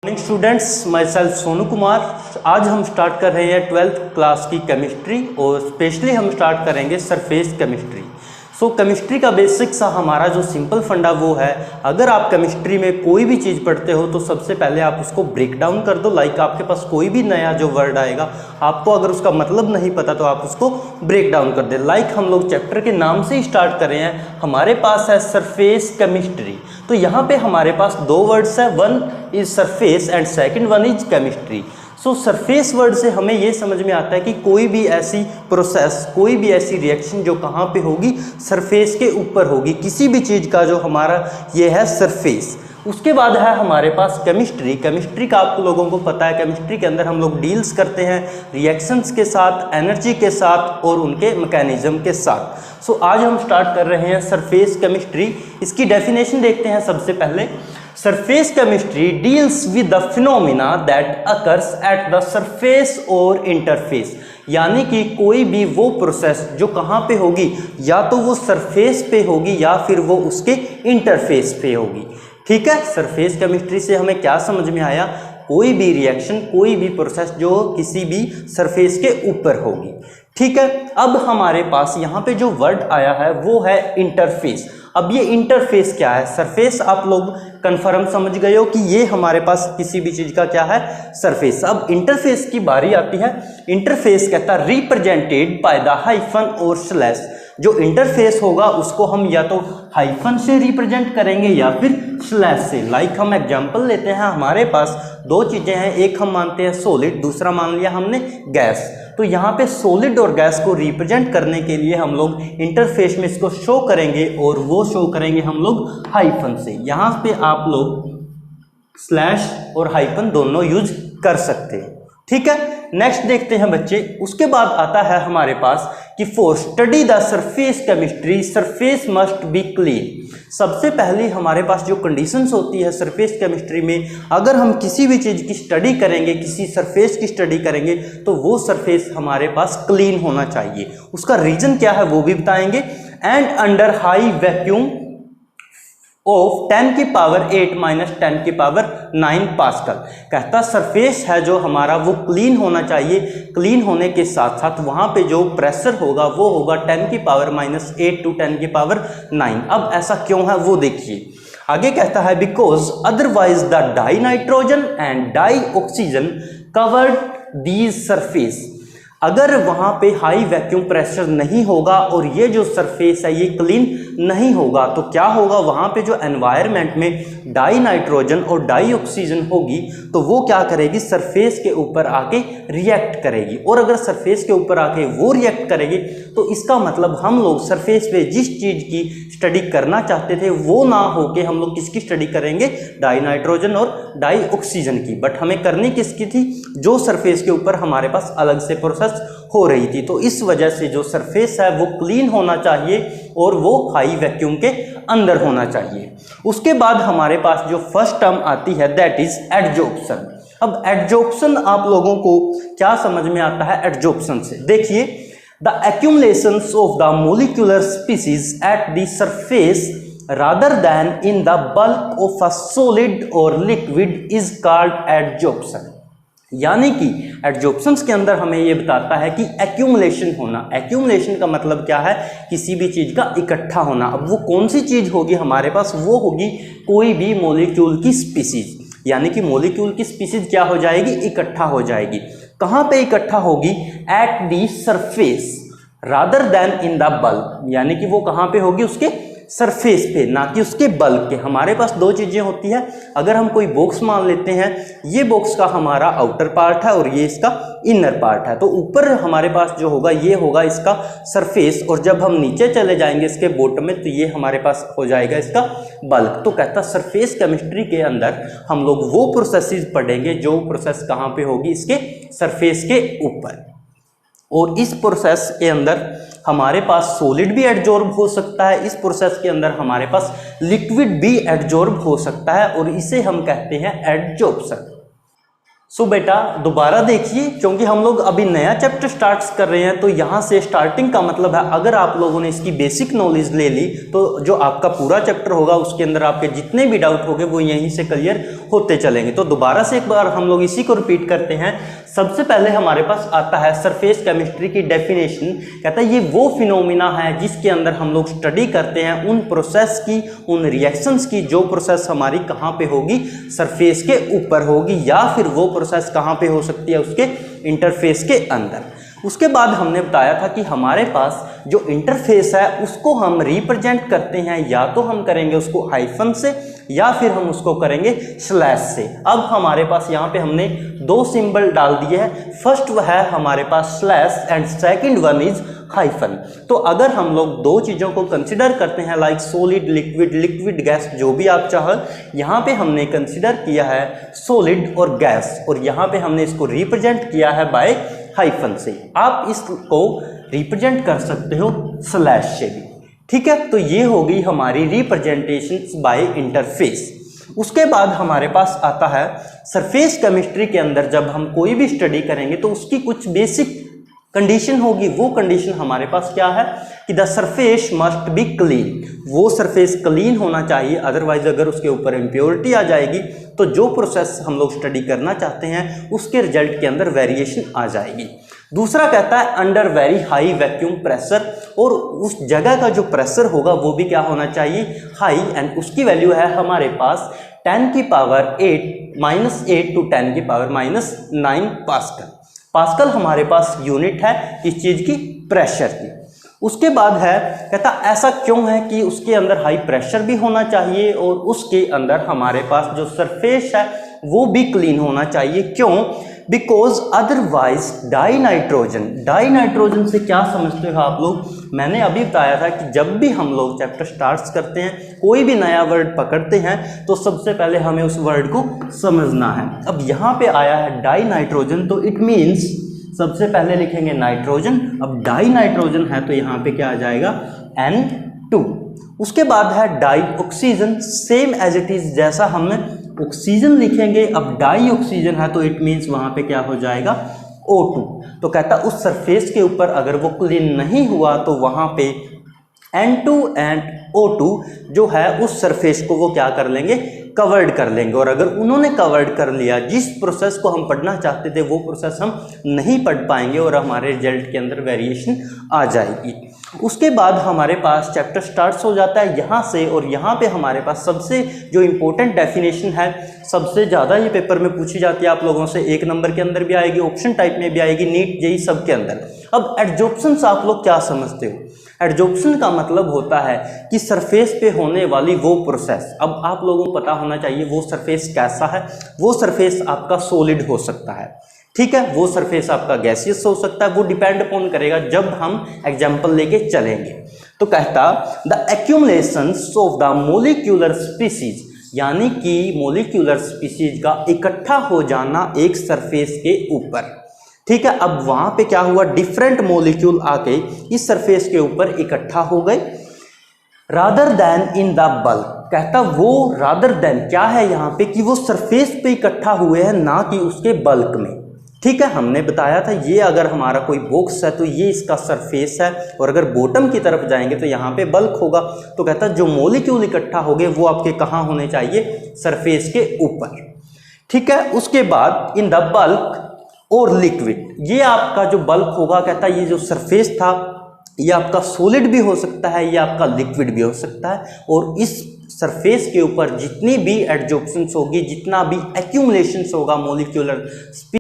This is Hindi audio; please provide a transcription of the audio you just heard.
Morning students, my self Sonu Kumar. आज हम स्टार्ट कर रहे हैं 12th क्लास की केमिस्ट्री और स्पेशली हम स्टार्ट करेंगे सरफेस केमिस्ट्री। सो केमिस्ट्री का बेसिक सा हमारा जो सिंपल फंडा वो है, अगर आप केमिस्ट्री में कोई भी चीज़ पढ़ते हो तो सबसे पहले आप उसको ब्रेक डाउन कर दो। लाइक आपके पास कोई भी नया जो वर्ड आएगा, आपको अगर उसका मतलब नहीं पता तो आप उसको ब्रेक डाउन कर दे। लाइक हम लोग चैप्टर के नाम से ही स्टार्ट कर रहे हैं, हमारे पास है सरफेस केमिस्ट्री। तो यहाँ पे हमारे पास दो वर्ड्स है, one is surface and second one is chemistry. So surface word से हमें ये समझ में आता है कि कोई भी ऐसी प्रोसेस, कोई भी ऐसी रिएक्शन जो कहाँ पे होगी, सरफेस के ऊपर होगी, किसी भी चीज़ का जो हमारा ये है सरफेस। उसके बाद है हमारे पास केमिस्ट्री। केमिस्ट्री का आप लोगों को पता है, केमिस्ट्री के अंदर हम लोग डील्स करते हैं रिएक्शंस के साथ, एनर्जी के साथ और उनके मैकेनिज्म के साथ। सो आज हम स्टार्ट कर रहे हैं सरफेस केमिस्ट्री। इसकी डेफिनेशन देखते हैं सबसे पहले। Surface chemistry deals with the phenomena that occurs at the surface और इंटरफेस। यानी कि कोई भी वो प्रोसेस जो कहाँ पे होगी, या तो वो सरफेस पे होगी या फिर वो उसके इंटरफेस पे होगी। ठीक है, सरफेस केमिस्ट्री से हमें क्या समझ में आया? कोई भी रिएक्शन, कोई भी प्रोसेस जो किसी भी सरफेस के ऊपर होगी। ठीक है, अब हमारे पास यहाँ पे जो वर्ड आया है वो है इंटरफेस। अब ये इंटरफेस क्या है? सरफेस आप लोग कंफर्म समझ गए हो कि ये हमारे पास किसी भी चीज़ का क्या है, सरफेस। अब इंटरफेस की बारी आती है। इंटरफेस कहता है रिप्रेजेंटेड बाय द हाइफन और स्लैश। जो इंटरफेस होगा उसको हम या तो हाइफन से रिप्रेजेंट करेंगे या फिर स्लैश से। लाइक हम एग्जांपल लेते हैं, हमारे पास दो चीज़ें हैं, एक हम मानते हैं सॉलिड, दूसरा मान लिया हमने गैस। तो यहाँ पे सॉलिड और गैस को रिप्रेजेंट करने के लिए हम लोग इंटरफेस में इसको शो करेंगे और वो शो करेंगे हम लोग हाइफन से। यहाँ पे आप लोग स्लैश और हाइफन दोनों यूज कर सकते हैं। ठीक है, नेक्स्ट देखते हैं बच्चे। उसके बाद आता है हमारे पास कि for study the surface chemistry surface must be clean. सबसे पहले हमारे पास जो कंडीशंस होती है सरफेस केमिस्ट्री में, अगर हम किसी भी चीज़ की स्टडी करेंगे, किसी सरफेस की स्टडी करेंगे, तो वो सरफेस हमारे पास क्लीन होना चाहिए। उसका रीजन क्या है वो भी बताएंगे। And under high vacuum of 10 की पावर 8 माइनस 10 की पावर 9 पास्कल। कहता सरफेस है जो हमारा वो क्लीन होना चाहिए। क्लीन होने के साथ साथ वहाँ पे जो प्रेशर होगा वो होगा 10 की पावर माइनस 8 टू 10 की पावर 9। अब ऐसा क्यों है वो देखिए। आगे कहता है because otherwise the dinitrogen and dioxygen covered these surface. अगर वहाँ पे हाई वैक्यूम प्रेशर नहीं होगा और ये जो सरफेस है ये क्लीन नहीं होगा, तो क्या होगा, वहाँ पे जो एनवायरनमेंट में डाई नाइट्रोजन और डाई ऑक्सीजन होगी तो वो क्या करेगी, सरफेस के ऊपर आके रिएक्ट करेगी। और अगर सरफेस के ऊपर आके वो रिएक्ट करेगी तो इसका मतलब हम लोग सरफेस पे जिस चीज़ की स्टडी करना चाहते थे वो ना होके हम लोग किसकी स्टडी करेंगे, डाई नाइट्रोजन और डाई ऑक्सीजन की। बट हमें करनी किसकी थी, जो सरफेस के ऊपर हमारे पास अलग से प्रोसेस हो रही थी। तो इस वजह से जो सरफेस है वो क्लीन होना चाहिए और वो हाई वैक्यूम के अंदर होना चाहिए। उसके बाद हमारे पास जो फर्स्ट टर्म आती है दैट इज एडजॉर्प्शन। अब एडजॉर्प्शन आप लोगों को क्या समझ में आता है एडजॉर्प्शन से? देखिए, the एक्यूमुलेशंस of the molecular species at the surface rather than in the bulk of a solid or liquid is called adsorption। यानी कि एडजॉर्प्शंस के अंदर हमें ये बताता है कि एक्यूमुलेशन होना। एक्यूमुलेशन का मतलब क्या है, किसी भी चीज़ का इकट्ठा होना। अब वो कौन सी चीज़ होगी हमारे पास, वो होगी कोई भी मॉलिक्यूल की स्पीसीज। यानी कि मॉलिक्यूल की स्पीसीज क्या हो जाएगी, इकट्ठा हो जाएगी। कहाँ पे इकट्ठा होगी, at the surface rather then in the bulk. यानी कि वो कहाँ पे होगी, उसके सरफेस पे, ना कि उसके बल्क के। हमारे पास दो चीज़ें होती है, अगर हम कोई बॉक्स मान लेते हैं, ये बॉक्स का हमारा आउटर पार्ट है और ये इसका इनर पार्ट है, तो ऊपर हमारे पास जो होगा ये होगा इसका सरफेस, और जब हम नीचे चले जाएंगे इसके बॉटम में तो ये हमारे पास हो जाएगा इसका बल्क। तो कहता सरफेस केमिस्ट्री के अंदर हम लोग वो प्रोसेसेस पढ़ेंगे जो प्रोसेस कहाँ पे होगी, इसके सरफेस के ऊपर। और इस प्रोसेस के अंदर हमारे पास सॉलिड भी एडजॉर्ब हो सकता है, इस प्रोसेस के अंदर हमारे पास लिक्विड भी एडजॉर्ब हो सकता है, और इसे हम कहते हैं एडजॉर्प्शन। सो बेटा दोबारा देखिए, क्योंकि हम लोग अभी नया चैप्टर स्टार्ट कर रहे हैं, तो यहाँ से स्टार्टिंग का मतलब है अगर आप लोगों ने इसकी बेसिक नॉलेज ले ली तो जो आपका पूरा चैप्टर होगा उसके अंदर आपके जितने भी डाउट होंगे वो यहीं से क्लियर होते चलेंगे। तो दोबारा से एक बार हम लोग इसी को रिपीट करते हैं। सबसे पहले हमारे पास आता है सरफेस केमिस्ट्री की डेफिनेशन। कहता है ये वो फिनोमिना है जिसके अंदर हम लोग स्टडी करते हैं उन प्रोसेस की, उन रिएक्शंस की जो प्रोसेस हमारी कहाँ पे होगी, सरफेस के ऊपर होगी, या फिर वो प्रोसेस कहाँ पे हो सकती है, उसके इंटरफेस के अंदर। उसके बाद हमने बताया था कि हमारे पास जो इंटरफेस है उसको हम रिप्रेजेंट करते हैं, या तो हम करेंगे उसको हाइफन से या फिर हम उसको करेंगे स्लैश से। अब हमारे पास यहाँ पे हमने दो सिंबल डाल दिए हैं, फर्स्ट वह है हमारे पास slash and second one is hyphen. तो अगर हम लोग दो चीज़ों को कंसिडर करते हैं like solid, liquid, liquid gas, जो भी आप चाहो, यहाँ पे हमने कंसिडर किया है सॉलिड और गैस, और यहाँ पे हमने इसको रिप्रेजेंट किया है बाय हाइफन से। आप इसको रिप्रेजेंट कर सकते हो स्लैश से भी, ठीक है। तो ये हो गई हमारी रिप्रेजेंटेशन बाय इंटरफेस। उसके बाद हमारे पास आता है सरफेस केमिस्ट्री के अंदर जब हम कोई भी स्टडी करेंगे तो उसकी कुछ बेसिक कंडीशन होगी। वो कंडीशन हमारे पास क्या है कि the surface must be clean, वो सरफेस क्लीन होना चाहिए, अदरवाइज अगर उसके ऊपर इम्प्योरिटी आ जाएगी तो जो प्रोसेस हम लोग स्टडी करना चाहते हैं उसके रिजल्ट के अंदर वेरिएशन आ जाएगी। दूसरा कहता है under very high vacuum pressure, और उस जगह का जो प्रेशर होगा वो भी क्या होना चाहिए, हाई, एंड उसकी वैल्यू है हमारे पास 10 की पावर 8 टू 10 की पावर -9 पास्कल। पास्कल हमारे पास यूनिट है किस चीज़ की, प्रेशर की। उसके बाद है कहता ऐसा क्यों है कि उसके अंदर हाई प्रेशर भी होना चाहिए और उसके अंदर हमारे पास जो सरफेस है वो भी क्लीन होना चाहिए। क्यों, बिकॉज अदरवाइज डाई नाइट्रोजन से क्या समझते हो आप लोग, मैंने अभी बताया था कि जब भी हम लोग चैप्टर स्टार्ट करते हैं, कोई भी नया वर्ड पकड़ते हैं तो सबसे पहले हमें उस वर्ड को समझना है। अब यहाँ पे आया है डाई नाइट्रोजन, तो इट मीन्स सबसे पहले लिखेंगे नाइट्रोजन। अब डाई नाइट्रोजन है तो यहाँ पे क्या आ जाएगा, N2। उसके बाद है dioxygen, same as it is जैसा हमने ऑक्सीजन लिखेंगे, अब डाई ऑक्सीजन है तो इट मीन्स वहाँ पे क्या हो जाएगा, O2। तो कहता उस सरफेस के ऊपर अगर वो क्लीन नहीं हुआ तो वहाँ पे N2 एंड O2 जो है उस सरफेस को वो क्या कर लेंगे, कवर्ड कर लेंगे। और अगर उन्होंने कवर्ड कर लिया, जिस प्रोसेस को हम पढ़ना चाहते थे वो प्रोसेस हम नहीं पढ़ पाएंगे और हमारे रिजल्ट के अंदर वेरिएशन आ जाएगी। उसके बाद हमारे पास चैप्टर स्टार्ट हो जाता है यहाँ से, और यहाँ पे हमारे पास सबसे जो इम्पोर्टेंट डेफिनेशन है, सबसे ज़्यादा ये पेपर में पूछी जाती है आप लोगों से, 1 नंबर के अंदर भी आएगी, ऑप्शन टाइप में भी आएगी, नीट जेईई सब के अंदर। अब एडजॉर्प्शन से आप लोग क्या समझते हो, एडजॉर्प्शन का मतलब होता है कि सरफेस पे होने वाली वो प्रोसेस। अब आप लोगों को पता होना चाहिए वो सरफेस कैसा है, वो सरफेस आपका सॉलिड हो सकता है, ठीक है, वो सरफेस आपका गैसियस हो सकता है, वो डिपेंड अपॉन करेगा जब हम एग्जाम्पल लेके चलेंगे। तो कहता the एक्यूमुलेशंस of the molecular species, यानी कि मोलिक्यूलर स्पीसीज का इकट्ठा हो जाना एक सरफेस के ऊपर, ठीक है। अब वहां पे क्या हुआ, डिफरेंट मोलिक्यूल आके इस सरफेस के ऊपर इकट्ठा हो गए, rather then in the bulk. कहता वो रादर देन क्या है यहाँ पे कि वो सरफेस पे इकट्ठा हुए हैं, ना कि उसके बल्क में, ठीक है। हमने बताया था ये अगर हमारा कोई बॉक्स है तो ये इसका सरफेस है, और अगर बॉटम की तरफ जाएंगे तो यहाँ पे बल्क होगा। तो कहता जो मोलिक्यूल इकट्ठा हो गए वो आपके कहाँ होने चाहिए, सरफेस के ऊपर, ठीक है। उसके बाद इन द बल्क और लिक्विड, ये आपका जो बल्क होगा, कहता है ये जो सरफेस था ये आपका सॉलिड भी हो सकता है, ये आपका लिक्विड भी हो सकता है, और इस सरफेस के ऊपर जितनी भी एडजॉर्प्शंस होगी, जितना भी एक्यूमुलेशंस होगा मोलिक्यूलर